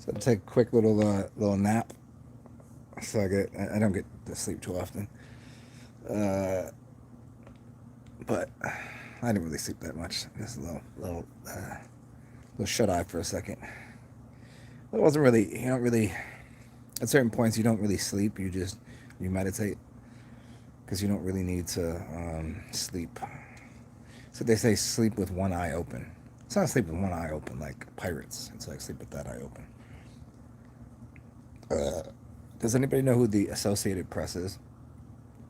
So I take a quick little nap. So I don't get to sleep too often. Uh, but I didn't really sleep that much. Just a little shut eye for a second. It wasn't really. You don't really. At certain points, you don't really sleep. You meditate because you don't really need to sleep. So they say sleep with one eye open. It's not sleep with one eye open like pirates. It's like sleep with that eye open. Uh, does anybody know who the Associated Press is?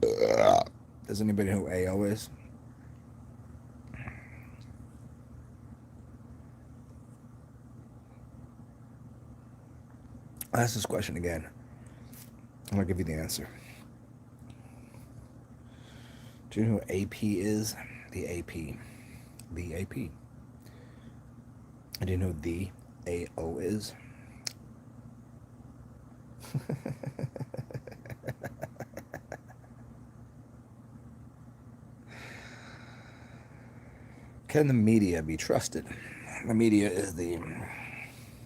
Does anybody know who AO is? I'll ask this question again. I'm gonna give you the answer. Do you know who AP is? The AP. The AP. Do you know who the AO is? Can the media be trusted? The media is the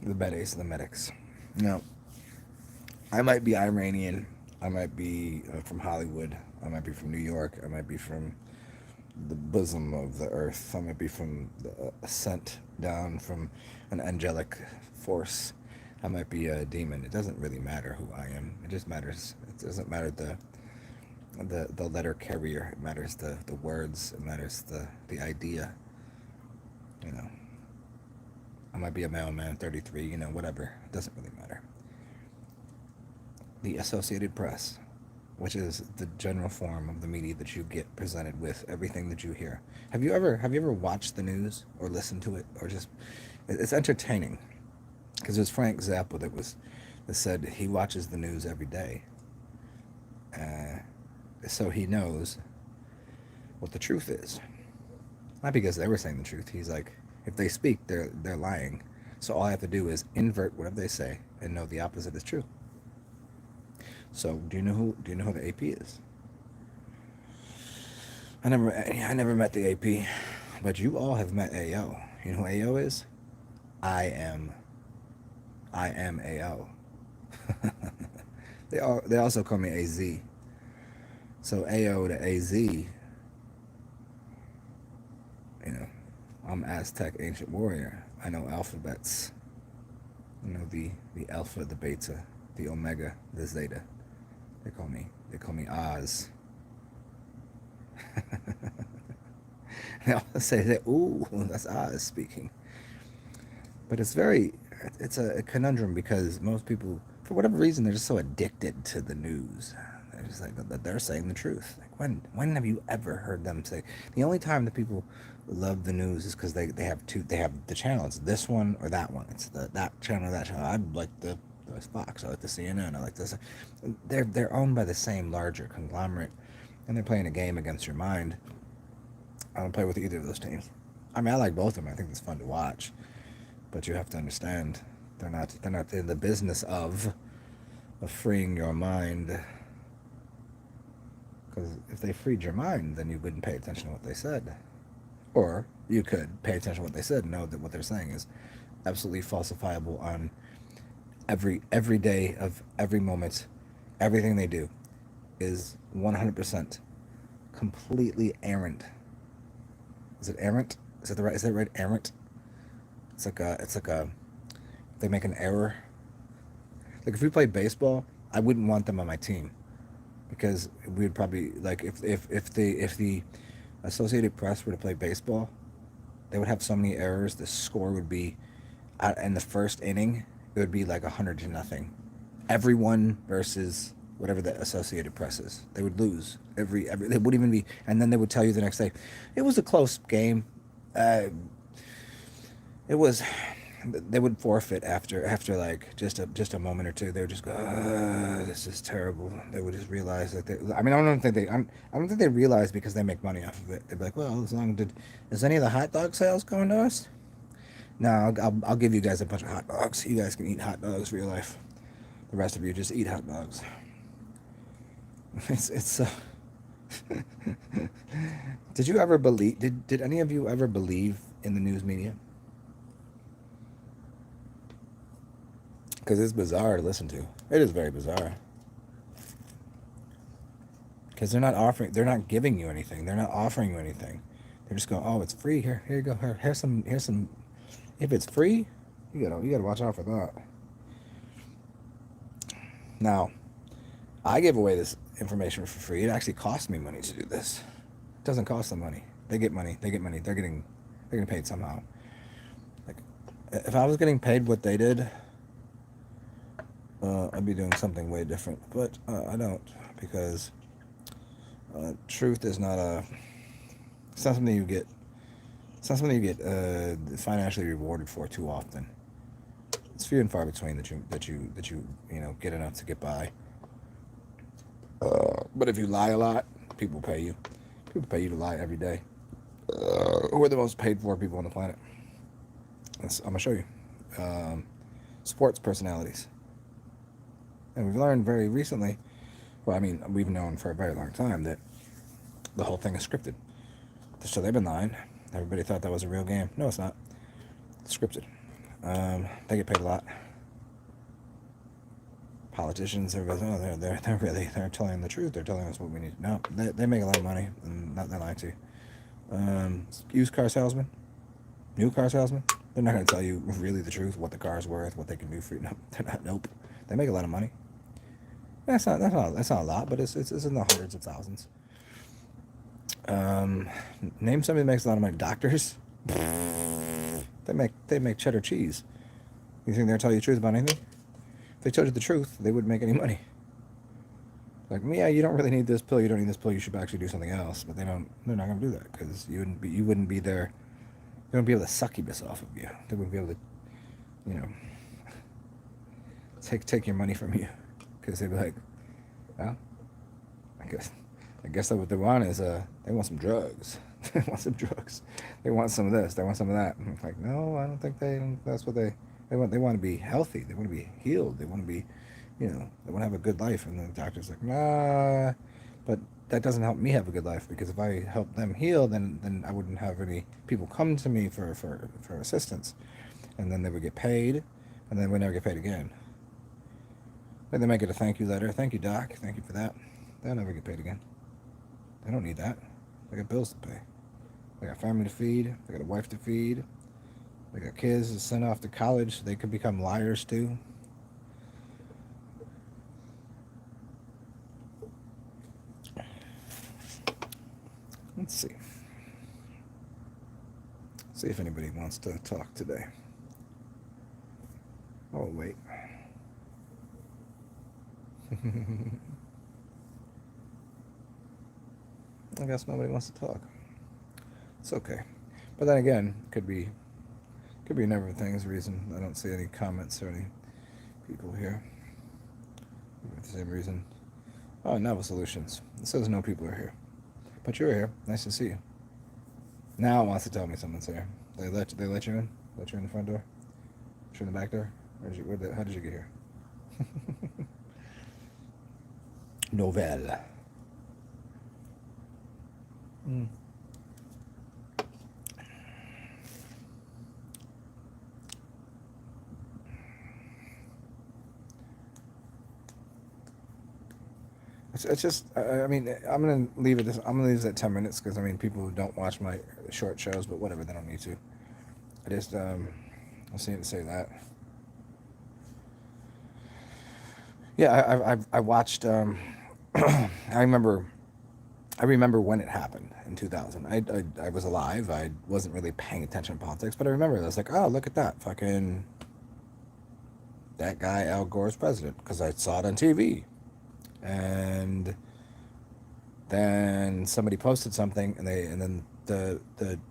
badass of the medics. Now, I might be Iranian. I might be from Hollywood. I might be from New York. I might be from the bosom of the earth. I might be from the ascent down from an angelic force. I might be a demon. It doesn't really matter who I am. It just matters. It doesn't matter the letter carrier. It matters the words. It matters the idea. You know, I might be a mailman, 33. You know, whatever. It doesn't really matter. The Associated Press, which is the general form of the media that you get presented with everything that you hear. Have you ever watched the news or listened to it or just it's entertaining because there's Frank Zappa that said he watches the news every day, uh, so he knows what the truth is. Not because they were saying the truth. He's like, if they speak, they're lying. So all I have to do is invert whatever they say and know the opposite is true. So do you know who the AP is? I never met the AP, but you all have met AO. You know who AO is? I am I am AO. They also call me AZ. So AO to AZ, you know, I'm Aztec ancient warrior. I know alphabets. You know the alpha, the beta, the omega, the zeta. They call me Oz. They all say that, ooh, that's Oz speaking. But it's a conundrum because most people, for whatever reason, they're just so addicted to the news. They're just like that they're saying the truth. Like when have you ever heard them say? The only time that people love the news is because they have the channel. It's this one or that one. It's that channel or that channel. I like the Fox. I like the CNN. I like this. They're owned by the same larger conglomerate, and they're playing a game against your mind. I don't play with either of those teams. I mean, I like both of them. I think it's fun to watch, but you have to understand they're not in the business of freeing your mind. Because if they freed your mind, then you wouldn't pay attention to what they said, or you could pay attention to what they said and know that what they're saying is absolutely falsifiable on every day of every moment. Everything they do is 100% completely errant. Is it errant? Is that right? Errant. It's like a they make an error. Like if we played baseball, I wouldn't want them on my team because we'd probably like if the Associated Press were to play baseball, they would have so many errors. The score would be in the first inning. It would be like 100-0. Everyone versus whatever the Associated Press is. They would lose every. They wouldn't even be, and then they would tell you the next day, it was a close game. Uh, it was. They would forfeit after like just a moment or two. They would just go, "This is terrible." They would just realize that I mean, I don't think they realize because they make money off of it. They'd be like, "Well, as long is any of the hot dog sales going to us?" No, I'll give you guys a bunch of hot dogs. You guys can eat hot dogs for your life. The rest of you just eat hot dogs. It's. Did you ever believe? Did any of you ever believe in the news media? because it's bizarre to listen to. It is very bizarre. Because they're not giving you anything. They're not offering you anything. They're just going, oh, it's free. Here you go. Here's some. If it's free, you gotta watch out for that. Now, I give away this information for free. It actually costs me money to do this. It doesn't cost them money. They get money. They get money. They're getting paid somehow. Like, if I was getting paid what they did, I'd be doing something way different. But I don't, because truth is not a. It's not something you get. It's not something you get financially rewarded for too often. It's few and far between that you get enough to get by. But if you lie a lot, people pay you. People pay you to lie every day. Who are the most paid for people on the planet? I'm gonna show you. Sports personalities, and we've learned very recently. Well, I mean, we've known for a very long time that the whole thing is scripted. So they've been lying. Everybody thought that was a real game. No, it's not. It's scripted. They get paid a lot. Politicians, everybody's, oh, they're telling the truth. They're telling us what we need. No, they make a lot of money, and they're lying to you. Used car salesman, new car salesman. They're not going to tell you really the truth, what the car's worth, what they can do for you. No, they're not. Nope. They make a lot of money. That's not a lot, but it's in the hundreds of thousands. Name somebody that makes a lot of money. Doctors. They make cheddar cheese. You think they'll tell you the truth about anything? If they told you the truth, they wouldn't make any money. Like, yeah, you don't really need this pill. You don't need this pill. You should actually do something else. But they don't. They're not going to do that because you wouldn't be there. They wouldn't be able to succubus off of you. They wouldn't be able to, take your money from you because they'd be like, well, I guess that what they want is they want some drugs. They want some drugs. They want some of this. They want some of that. And I'm like, no, I don't think that's what they want. They want to be healthy. They want to be healed. They want to be, they want to have a good life. And the doctor's like, nah, but that doesn't help me have a good life because if I help them heal, then I wouldn't have any people come to me for assistance, and then they would get paid, and then we never get paid again. Then they might get a thank you letter. Thank you, doc. Thank you for that. They'll never get paid again. They don't need that. They got bills to pay. They got family to feed. They got a wife to feed. They got kids to send off to college. They could become liars too. Let's see. See if anybody wants to talk today. Oh, wait. I guess nobody wants to talk. It's okay. But then again, could be a number of things. Reason I don't see any comments or any people here. For the same reason. Oh, Novel Solutions. It says no people are here. But you're here. Nice to see you. Now it wants to tell me someone's here. They let you in? Let you in the front door? Let you in the back door? How did you get here? Novelle. It's just, I mean, I'm gonna leave it. I'm gonna leave this at 10 minutes because I mean, people who don't watch my short shows, but whatever, they don't need to. I just, I'll see to say that. Yeah, I watched. I remember when it happened in 2000. I was alive. I wasn't really paying attention to politics, but I remember I was like, oh, look at that, fucking that guy Al Gore's president, because I saw it on TV. And then somebody posted something, and then the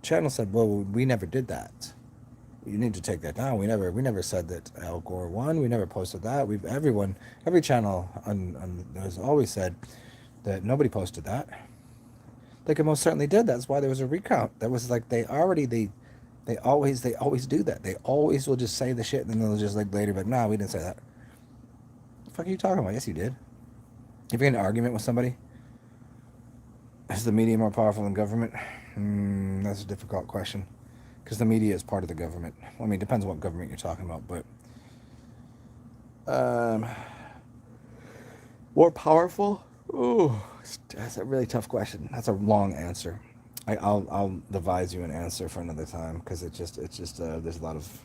channel said, well, we never did that. You need to take that down. We never said that Al Gore won. We never posted that. Every channel has always said that nobody posted that. They could most certainly did. That's why there was a recount. That was like they always do that. They always will just say the shit, and then they'll just like later, but no, we didn't say that. What the fuck are you talking about? Yes, you did. If you're in an argument with somebody, is the media more powerful than government? That's a difficult question, because the media is part of the government. Well, I mean, it depends on what government you're talking about, but Um, more powerful? Ooh, that's a really tough question. That's a long answer. I'll devise you an answer for another time because there's a lot of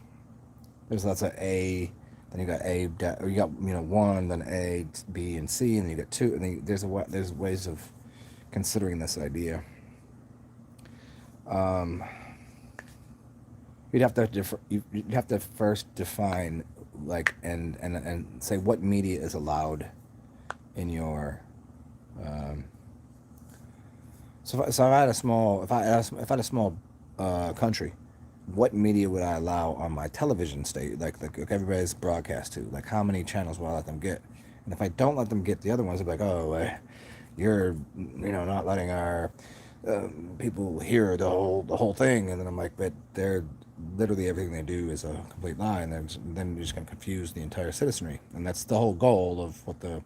there's lots of A, then you got A, or you got one, then A, B, and C, and then you got two, and then there's ways of considering this idea. Um, you'd have to first define like and say what media is allowed in your so if I had a small if I had a small country, what media would I allow on my television state like everybody's broadcast to, like how many channels will I let them get? And if I don't let them get the other ones, they'll be like, oh, you're not letting our people hear the whole thing. And then I'm like, but they're literally everything they do is a complete lie, and then you're just going to confuse the entire citizenry. And that's the whole goal of what the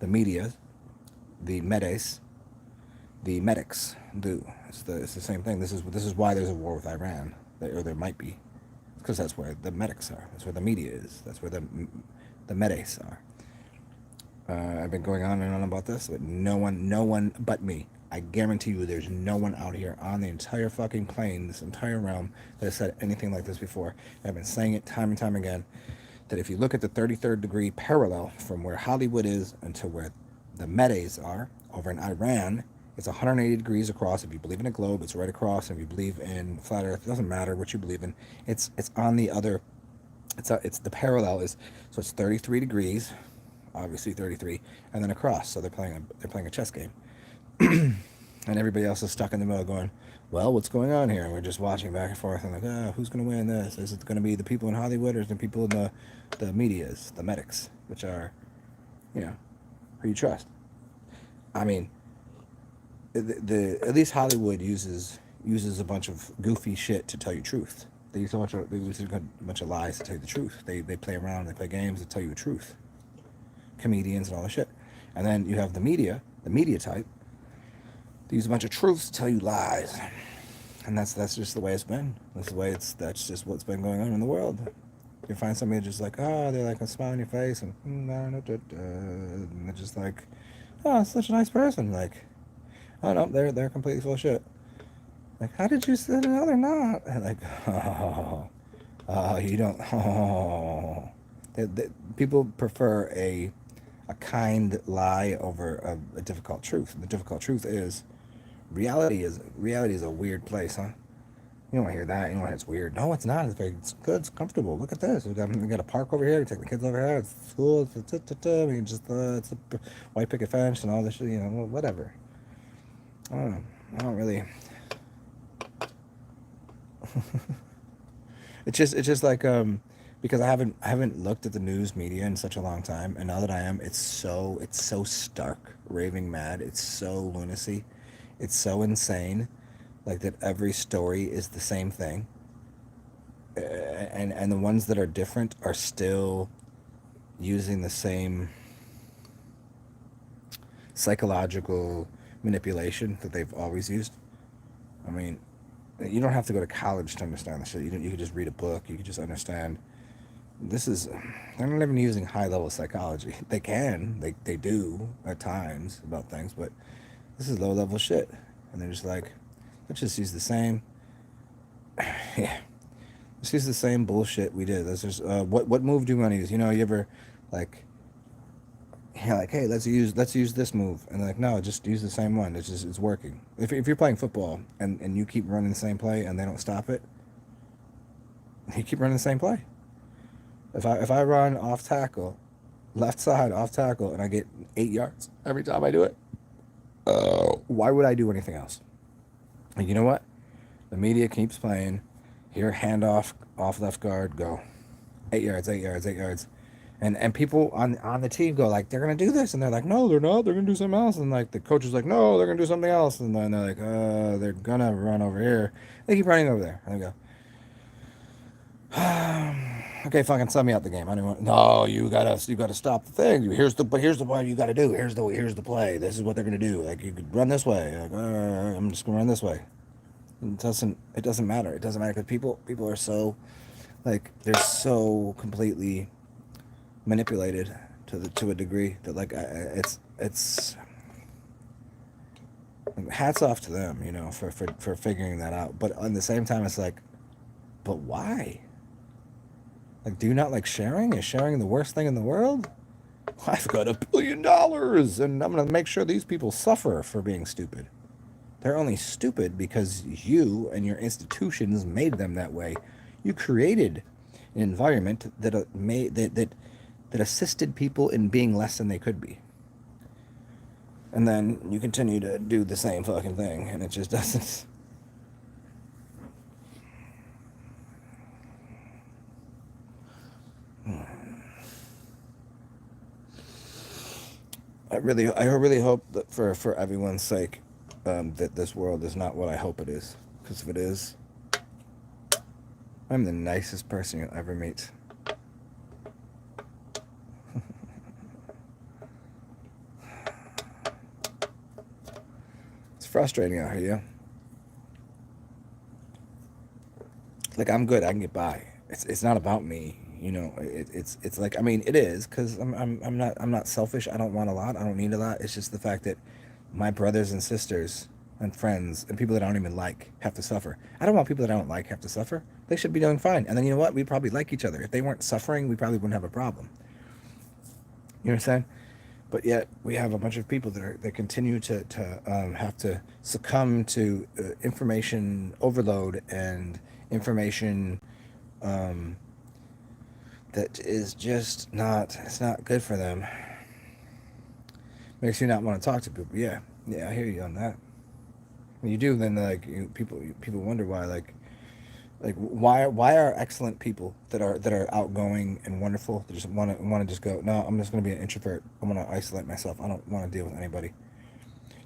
media, the medes, the medics do. It's the same thing. This is why there's a war with Iran, or there might be, because that's where the medics are. That's where the media is. That's where the medes are. I've been going on and on about this, but no one but me. I guarantee you, there's no one out here on the entire fucking plane, this entire realm, that has said anything like this before. And I've been saying it time and time again, that if you look at the 33rd degree parallel from where Hollywood is until where the Medes are over in Iran, it's 180 degrees across. If you believe in a globe, it's right across. If you believe in flat Earth, it doesn't matter what you believe in. It's on the other. It's the parallel is, so it's 33 degrees, obviously 33, and then across. So they're playing a chess game, and everybody else is stuck in the middle going, well, what's going on here? And we're just watching back and forth and like, who's going to win this? Is it going to be the people in Hollywood, or is it the people in the medias, the medics, which are, who you trust? I mean, the at least Hollywood uses a bunch of goofy shit to tell you truth. They use a bunch of lies to tell you the truth. They play around, they play games to tell you the truth. Comedians and all this shit. And then you have the media type. They use a bunch of truths to tell you lies. And that's just the way it's been. That's just what's been going on in the world. You find somebody just like, they're like a smile on your face and they're just like, such a nice person. Like, oh no, they're completely full of shit. Like, how did you say no, they're not? And like, you don't. People prefer a kind lie over a difficult truth. And the difficult truth is reality is a weird place, huh? You don't want to hear that. You don't want to hear it's weird. No, it's not. It's good. It's comfortable. Look at this. We got a park over here. We take the kids over here. It's school. We can just it's a white picket fence and all this shit. Whatever. I don't know. I don't really. It's just like because I haven't looked at the news media in such a long time, and now that I am, it's so stark, raving mad. It's so lunacy. It's so insane, like that every story is the same thing, and the ones that are different are still using the same psychological manipulation that they've always used. I mean, you don't have to go to college to understand this shit. You could just read a book. You could just understand. They're not even using high level psychology. They can, they do at times about things, but this is low level shit. And they're just like, let's just use the same, yeah, let's use the same bullshit we did. Let's just, what move do you want to use? You ever, like, like, hey, let's use this move, and they're like, no, just use the same one. It's working. If you're playing football and you keep running the same play and they don't stop it, you keep running the same play. If I run off tackle, left side off tackle, and I get 8 yards every time I do it, why would I do anything else? And you know what? The media keeps playing. Here, handoff, off left guard, go. 8 yards, 8 yards, 8 yards. And people on the team go like, they're going to do this. And they're like, no, they're not. They're going to do something else. And like the coach is like, no, they're going to do something else. And then they're like, they're going to run over here. They keep running over there. And I go, okay, fucking sub me out the game. I don't want. No, you gotta stop the thing. Here's the play you gotta do. Here's the play. This is what they're gonna do. Like, you could run this way. Like, I'm just gonna run this way. It doesn't matter. It doesn't matter because people are so, like, they're so completely manipulated to a degree that like it's hats off to them, you know, for figuring that out. But at the same time, it's like, but why? Like, do you not like sharing? Is sharing the worst thing in the world? I've got $1 billion, and I'm gonna make sure these people suffer for being stupid. They're only stupid because you and your institutions made them that way. You created an environment that made that assisted people in being less than they could be. And then you continue to do the same fucking thing, and it just doesn't. I really hope that for everyone's sake, that this world is not what I hope it is. Because if it is, I'm the nicest person you'll ever meet. It's frustrating out here, yeah. Like, I'm good. I can get by. It's not about me. You know, it's like, I mean, it is, because I'm not selfish. I don't want a lot. I don't need a lot. It's just the fact that my brothers and sisters and friends and people that I don't even like have to suffer. I don't want people that I don't like have to suffer. They should be doing fine. And then, you know what? We'd probably like each other. If they weren't suffering, we probably wouldn't have a problem. You know what I'm saying? But yet we have a bunch of people that continue to have to succumb to information overload and information um, that is just not, it's not good for them. Makes you not want to talk to people. Yeah, I hear you on that. When you do, then like people wonder why, like why are excellent people that are outgoing and wonderful, that just want to just go, no, I'm just going to be an introvert, I'm going to isolate myself, I don't want to deal with anybody.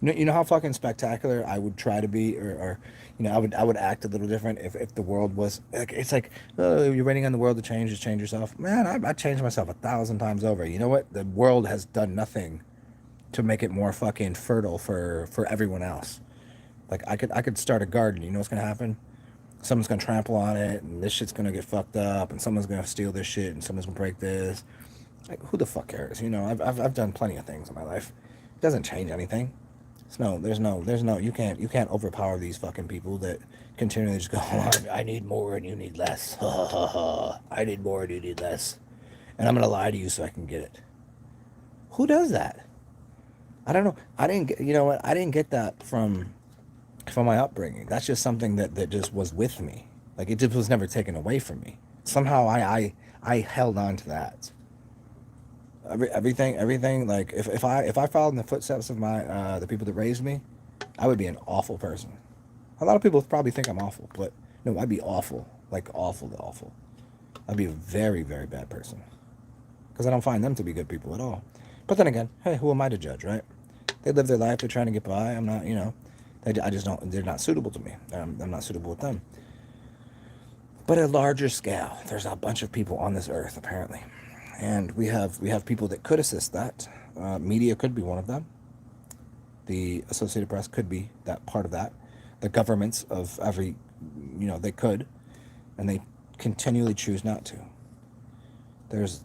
You know how fucking spectacular I would try to be, or you know, I would act a little different if the world was like, it's like, oh, you're waiting on the world to change, just change yourself. Man, I changed myself 1,000 times over. You know what? The world has done nothing to make it more fucking fertile for everyone else. Like, I could start a garden. You know what's gonna happen? Someone's gonna trample on it, and this shit's gonna get fucked up, and someone's gonna steal this shit, and someone's gonna break this. Like, who the fuck cares? You know, I've done plenty of things in my life. It doesn't change anything. There's no. You can't overpower these fucking people that continually just go, oh, I need more and you need less. I need more and you need less, and I'm gonna lie to you so I can get it. Who does that? I don't know. I didn't get. You know what? I didn't get that from my upbringing. That's just something that just was with me. Like, it just was never taken away from me. Somehow I held on to that. Everything. Like, if I followed in the footsteps of my the people that raised me, I would be an awful person. A lot of people probably think I'm awful, but no, I'd be awful. Like, awful. I'd be a very, very bad person, because I don't find them to be good people at all. But then again, hey, who am I to judge, right? They live their life. They're trying to get by. I'm not, you know. I just don't. They're not suitable to me. I'm not suitable with them. But at a larger scale, there's a bunch of people on this earth apparently, and we have people that could assist that. Media could be one of them. The Associated Press could be that part of that. The governments of every, you know, they could, and they continually choose not to. There's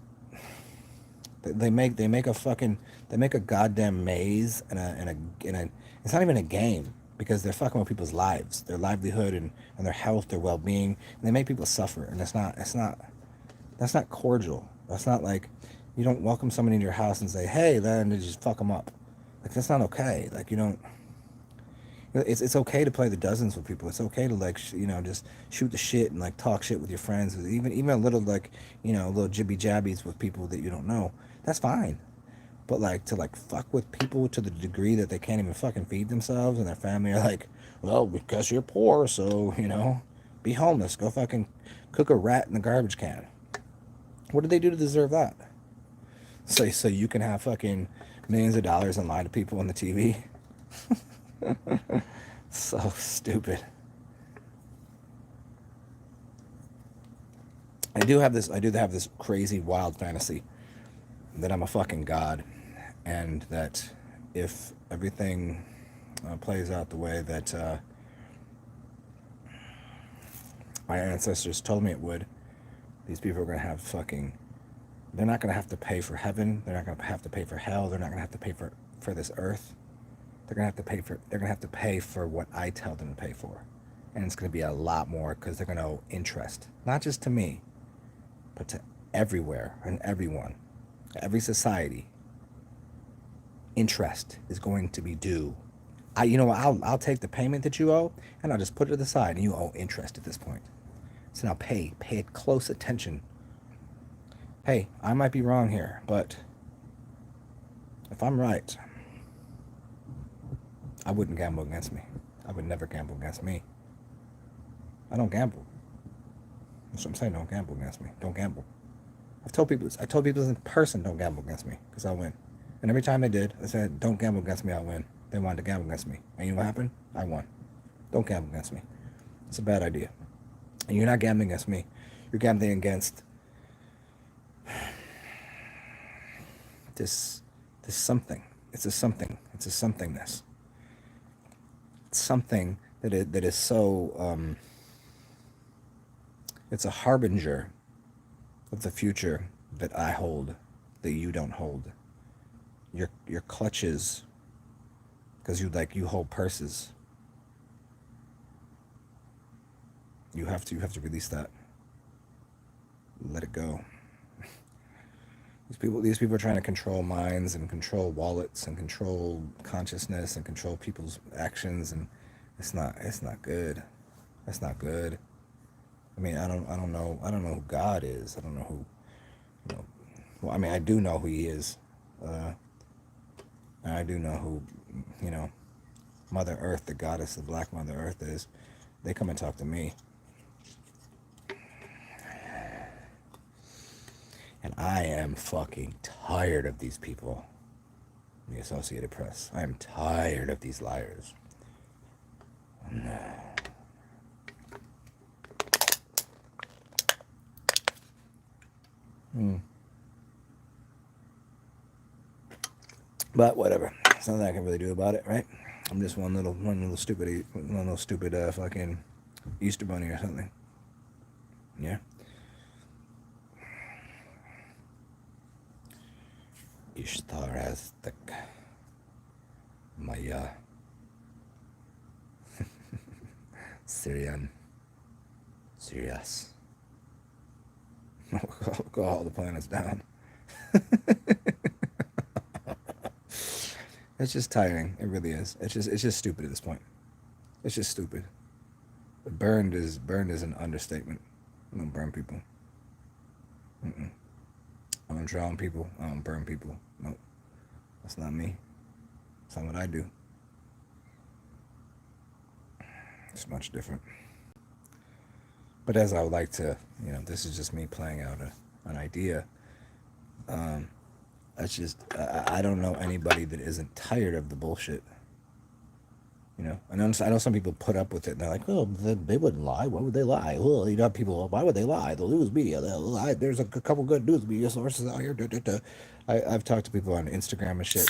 they make a goddamn maze in a it's not even a game, because they're fucking with people's lives, their livelihood, and their health, their well-being, and they make people suffer, and that's not cordial. That's not like, you don't welcome somebody into your house and say, hey, then you just fuck them up. Like, that's not okay. Like, you don't. It's okay to play the dozens with people. It's okay to, like, you know, just shoot the shit and like talk shit with your friends. Even a little, like, you know, little jibby jabbies with people that you don't know. That's fine. But like, to like fuck with people to the degree that they can't even fucking feed themselves, and their family are like, well, because you're poor, so, you know, be homeless. Go fucking cook a rat in the garbage can. What did they do to deserve that? So you can have fucking millions of dollars and lie to people on the TV. So stupid. I do have this crazy wild fantasy that I'm a fucking god, and that if everything plays out the way that my ancestors told me it would, these people are gonna have fucking They're not going to have to pay for heaven. They're not going to have to pay for hell. They're not going to have to pay for this earth. They're going to have to pay for what I tell them to pay for. And it's going to be a lot more because they're going to owe interest. Not just to me, but to everywhere and everyone. Every society. Interest is going to be due. You know what, I'll take the payment that you owe and I'll just put it to the side, and you owe interest at this point. So now pay it close attention. Hey, I might be wrong here, but if I'm right, I wouldn't gamble against me. I would never gamble against me. I don't gamble. That's what I'm saying. Don't gamble against me. Don't gamble. I told people this in person, don't gamble against me, because I'll win. And every time they did, I said, don't gamble against me, I'll win. They wanted to gamble against me. And you know what happened? I won. Don't gamble against me. It's a bad idea. And you're not gambling against me. You're gambling against this something. It's a something. It's a somethingness. It's something that is so it's a harbinger of the future that I hold, that you don't hold. Your clutches, because you hold purses. You have to release that. Let it go. These people are trying to control minds and control wallets and control consciousness and control people's actions, and it's not good. That's not good. I mean, I don't know who God is. I don't know who, well, I mean, I do know who he is. And I do know who, Mother Earth, the goddess, the Black Mother Earth is. They come and talk to me. And I am fucking tired of these people. The Associated Press. I am tired of these liars. But whatever. There's nothing I can really do about it, right? I'm just one little stupid fucking Easter bunny or something. Yeah. Ishtar Aztec. Maya. Syrian. Sirius. Go all the planets down. It's just tiring. It really is. It's just stupid at this point. It's just stupid. Burned is an understatement. I don't burn people. I don't drown people. I don't burn people. Nope. That's not me. That's not what I do. It's much different. But as I would like to, this is just me playing out an idea. That's just, I don't know anybody that isn't tired of the bullshit. I know some people put up with it and they're like, oh, they wouldn't lie. Why would they lie? Well, people, why would they lie? The news media, they'll lie. There's a couple good news media sources out here. I've talked to people on Instagram and shit.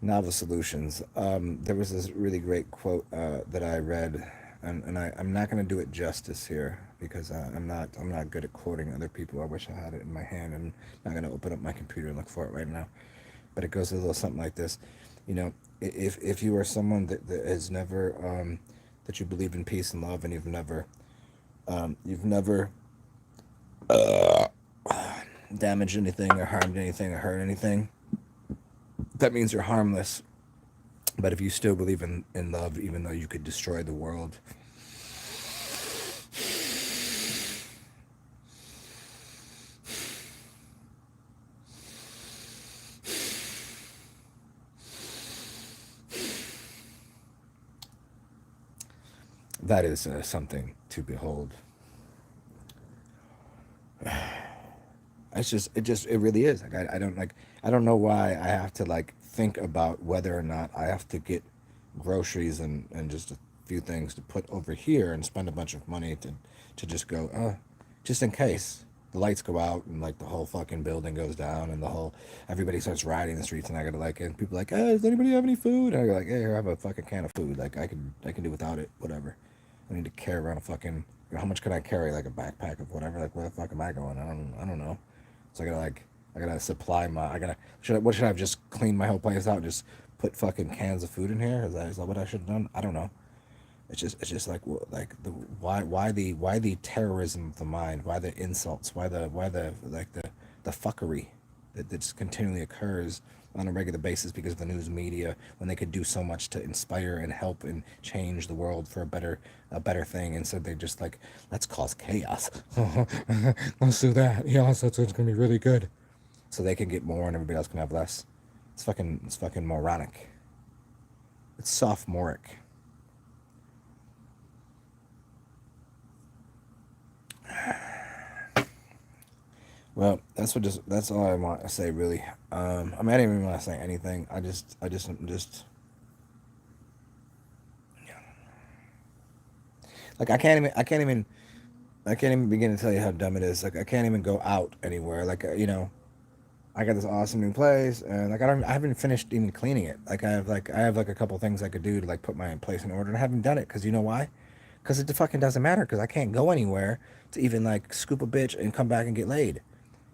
Novel solutions. There was this really great quote that I read, and I'm not going to do it justice here because I'm not good at quoting other people. I wish I had it in my hand. I'm not going to open up my computer and look for it right now. But it goes a little something like this. If you are someone that has never that you believe in peace and love, and you've never damaged anything or harmed anything or hurt anything, that means you're harmless. But if you still believe in love, even though you could destroy the world, that is something to behold. It really is. Like I don't know why I have to think about whether or not I have to get groceries and just a few things to put over here and spend a bunch of money to just go, just in case the lights go out and the whole fucking building goes down and everybody starts rioting the streets, and I gotta and people does anybody have any food? And I go hey, here, I have a fucking can of food. I can do without it, whatever. I need to carry around a fucking. How much can I carry? Like a backpack of whatever. Like where the fuck am I going? I don't know. So I gotta supply my. I gotta. What should I have just cleaned my whole place out? And just put fucking cans of food in here? Is that what I should have done? I don't know. It's just like the why the terrorism of the mind? Why the insults? Why the like the fuckery that just continually occurs on a regular basis because of the news media when they could do so much to inspire and help and change the world for a better thing, and so they're just like, let's cause chaos. Let's do that. Yeah, so it's gonna be really good. So they can get more and everybody else can have less. It's fucking moronic. It's sophomoric. Well, that's all I want to say really. I mean, I didn't even want to say anything. I'm just like I can't even begin to tell you how dumb it is. Like I can't even go out anywhere. Like I got this awesome new place, and like I haven't finished even cleaning it. I have like a couple things I could do to like put my place in order, and I haven't done it because you know why? Because it fucking doesn't matter. Because I can't go anywhere to even like scoop a bitch and come back and get laid.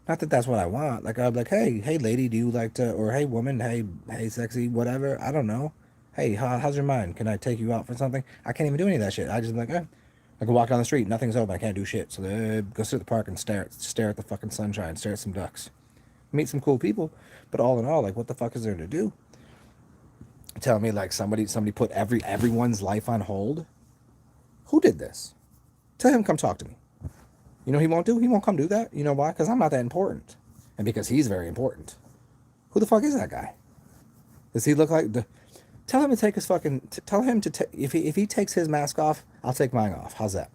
Not that that's what I want. Like I'm like, hey lady, do you like to, or hey woman, hey sexy, whatever. I don't know. Hey, how's your mind? Can I take you out for something? I can't even do any of that shit. I just like, I can walk down the street, nothing's open, I can't do shit. So go sit at the park and stare at the fucking sunshine, stare at some ducks, meet some cool people. But all in all, like, what the fuck is there to do? Tell me, like somebody put everyone's life on hold. Who did this? Tell him come talk to me. You know he won't do? He won't come do that. You know why? Because I'm not that important. And because he's very important. Who the fuck is that guy? Does he look like the... Tell him to take his fucking... Tell him to... If he takes his mask off, I'll take mine off. How's that?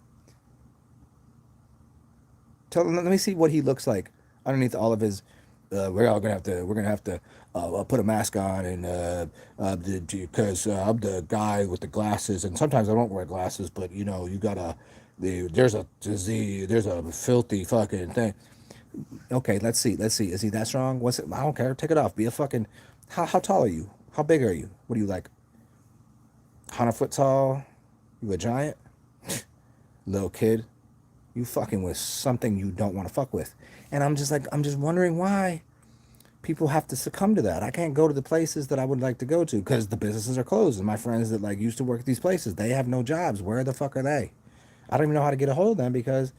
Let me see what he looks like underneath all of his... we're gonna have to put a mask on, and because I'm the guy with the glasses, and sometimes I don't wear glasses, but you know you gotta there's a disease, there's a filthy fucking thing. Okay, let's see. Is he that strong? What's it? I don't care. Take it off. Be a fucking. How tall are you? How big are you? What are you like? 100 foot tall? You a giant? Little kid? You fucking with something you don't want to fuck with. And I'm just wondering why people have to succumb to that. I can't go to the places that I would like to go to because the businesses are closed. And my friends that like used to work at these places, they have no jobs. Where the fuck are they? I don't even know how to get a hold of them because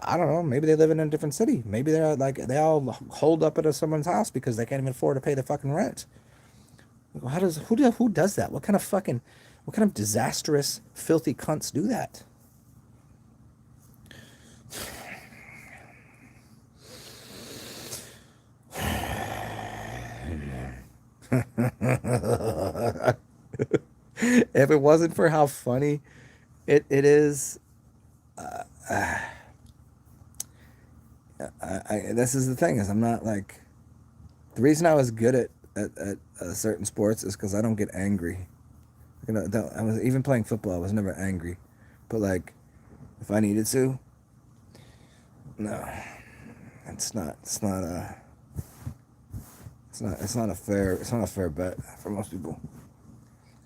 I don't know. Maybe they live in a different city. Maybe they're like they all hold up at someone's house because they can't even afford to pay the fucking rent. Who does that? What kind of disastrous, filthy cunts do that? If it wasn't for how funny it is, this is the thing is I'm not like the reason I was good at certain sports is because I don't get angry. You know, I was even playing football. I was never angry, but like if I needed to, no, it's not a fair bet for most people.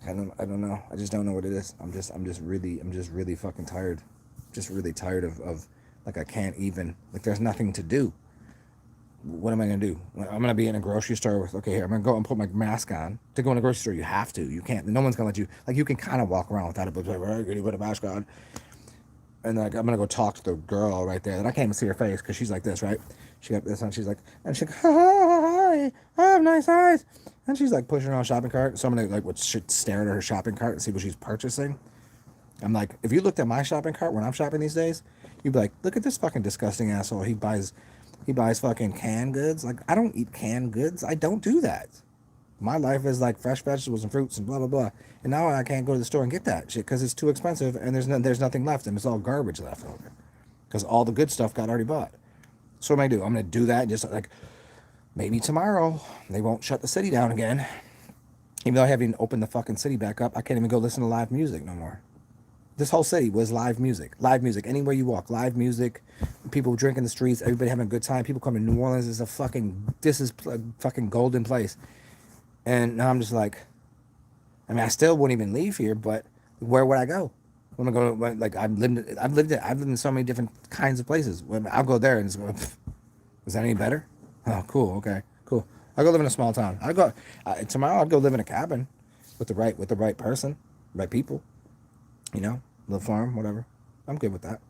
I don't know. I just don't know what it is. I'm just really fucking tired. Just really tired of like I can't even like there's nothing to do. What am I gonna do? I'm gonna be in a grocery store with okay here. I'm gonna go and put my mask on. To go in a grocery store, you have to. You can't. No one's gonna let you. Like you can kind of walk around without it, but like, right, you put a mask on. And like I'm gonna go talk to the girl right there, and I can't even see her face because she's like this, right? She got this on. She's like, and she's like, hi, I have nice eyes, and she's like pushing her on a shopping cart. So I'm gonna like should stare at her shopping cart and see what she's purchasing. I'm like, if you looked at my shopping cart when I'm shopping these days, you'd be like, look at this fucking disgusting asshole. He buys fucking canned goods. Like I don't eat canned goods. I don't do that. My life is like fresh vegetables and fruits and blah blah blah. And now I can't go to the store and get that shit because it's too expensive and there's nothing left and it's all garbage left over because all the good stuff got already bought. So what am I gonna do? I'm gonna do that just like maybe tomorrow they won't shut the city down again. Even though I haven't even opened the fucking city back up, I can't even go listen to live music no more. This whole city was live music. Live music. Anywhere you walk, live music. People drinking the streets. Everybody having a good time. People coming to New Orleans. This is a fucking golden place. And now I'm just like, I mean, I still wouldn't even leave here, but where would I go? When I go to, like, I've lived in so many different kinds of places. When I'll go there and just go, is that any better? Oh, cool. Okay, cool. I'll go live in a small town. I go tomorrow. I'll go live in a cabin with the right person, right people. You know, little farm, whatever. I'm good with that.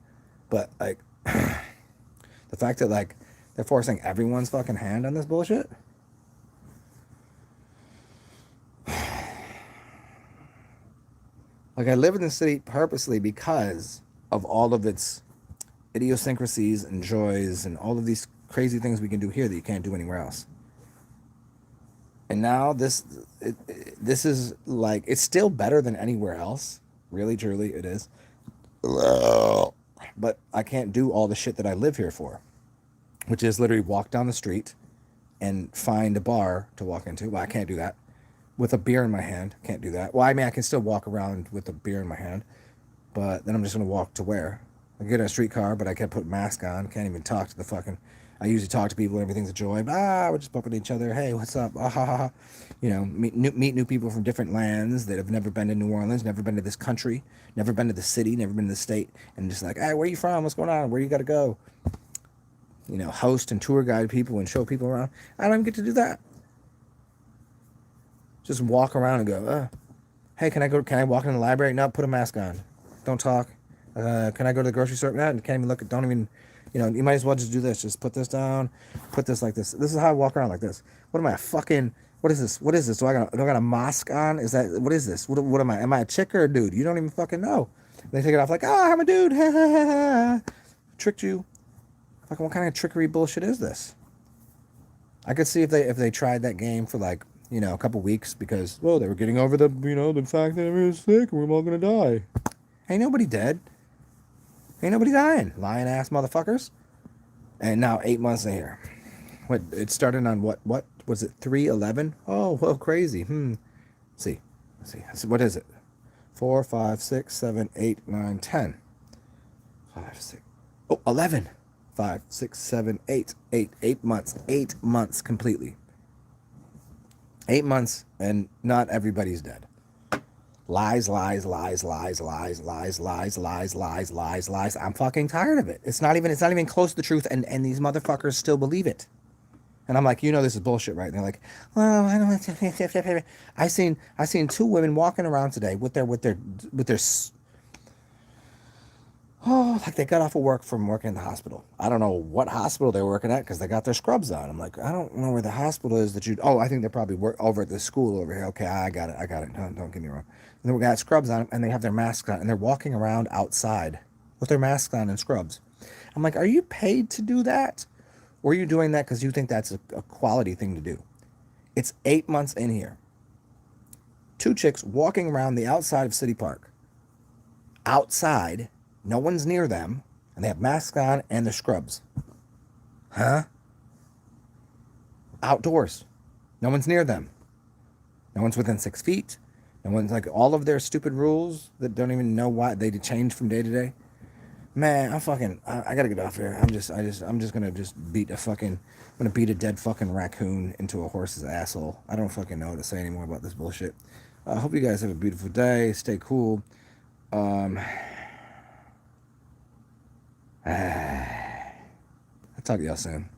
But like, the fact that like they're forcing everyone's fucking hand on this bullshit. Like, I live in the city purposely because of all of its idiosyncrasies and joys and all of these crazy things we can do here that you can't do anywhere else. And now this is like, it's still better than anywhere else. Really, truly, it is. But I can't do all the shit that I live here for, which is literally walk down the street and find a bar to walk into. Well, I can't do that with a beer in my hand. Can't do that. Well, I mean, I can still walk around with a beer in my hand, but then I'm just gonna walk to where? I get in a streetcar, but I can't put a mask on. Can't even talk to the fucking. I usually talk to people. Everything's a joy. We're just bumping each other. Hey, what's up? Ah, ha, ha, ha. You know, meet new people from different lands that have never been to New Orleans, never been to this country, never been to the city, never been to the state, and just like, hey, where you from? What's going on? Where you got to go? You know, host and tour guide people and show people around. I don't even get to do that. Just walk around and go, hey, can I walk in the library? No, put a mask on. Don't talk. Can I go to the grocery store? No, can't even look. Don't even, you know, you might as well just do this. Just put this down. Put this like this. This is how I walk around, like this. What am I, a fucking, what is this? What is this? Do I got a mask on? Is that, what is this? What am I? Am I a chick or a dude? You don't even fucking know. And they take it off like, I'm a dude. Tricked you. Fucking, what kind of trickery bullshit is this? I could see if they tried that game for like, you know, a couple weeks because, well, they were getting over the, you know, the fact that we were sick and we were all gonna die. Ain't nobody dead. Ain't nobody dying. Lying ass motherfuckers. And now 8 months in here. What, it started on what was it, 3/11? Oh, well, crazy. Let's see. So what is it? 4, 5, 6, 7, 8, 9, 10. 5, 6. Oh, 11. 5, 6, 7, 8. 8 months. 8 months completely. 8 months, and not everybody's dead. Lies, lies, lies, lies, lies, lies, lies, lies, lies, lies, lies. I'm fucking tired of it. It's not even close to the truth, and these motherfuckers still believe it. And I'm like, you know, this is bullshit, right? And they're like, well, I don't. I seen 2 women walking around today with their like they got off of work from working in the hospital. I don't know what hospital they're working at because they got their scrubs on. I'm like, I don't know where the hospital is that you. Oh, I think they're probably over at the school over here. Okay, I got it. Don't get me wrong. And they got scrubs on and they have their masks on and they're walking around outside with their masks on and scrubs. I'm like, are you paid to do that, or are you doing that because you think that's a quality thing to do? It's 8 months in here. 2 chicks walking around the outside of City Park. Outside. No one's near them, and they have masks on and their scrubs. Huh? Outdoors. No one's near them. No one's within 6 feet. No one's like all of their stupid rules that don't even know why they change from day to day. Man, I gotta get off here. I'm just gonna beat I'm gonna beat a dead fucking raccoon into a horse's asshole. I don't fucking know what to say anymore about this bullshit. I hope you guys have a beautiful day. Stay cool. I'll talk to y'all soon.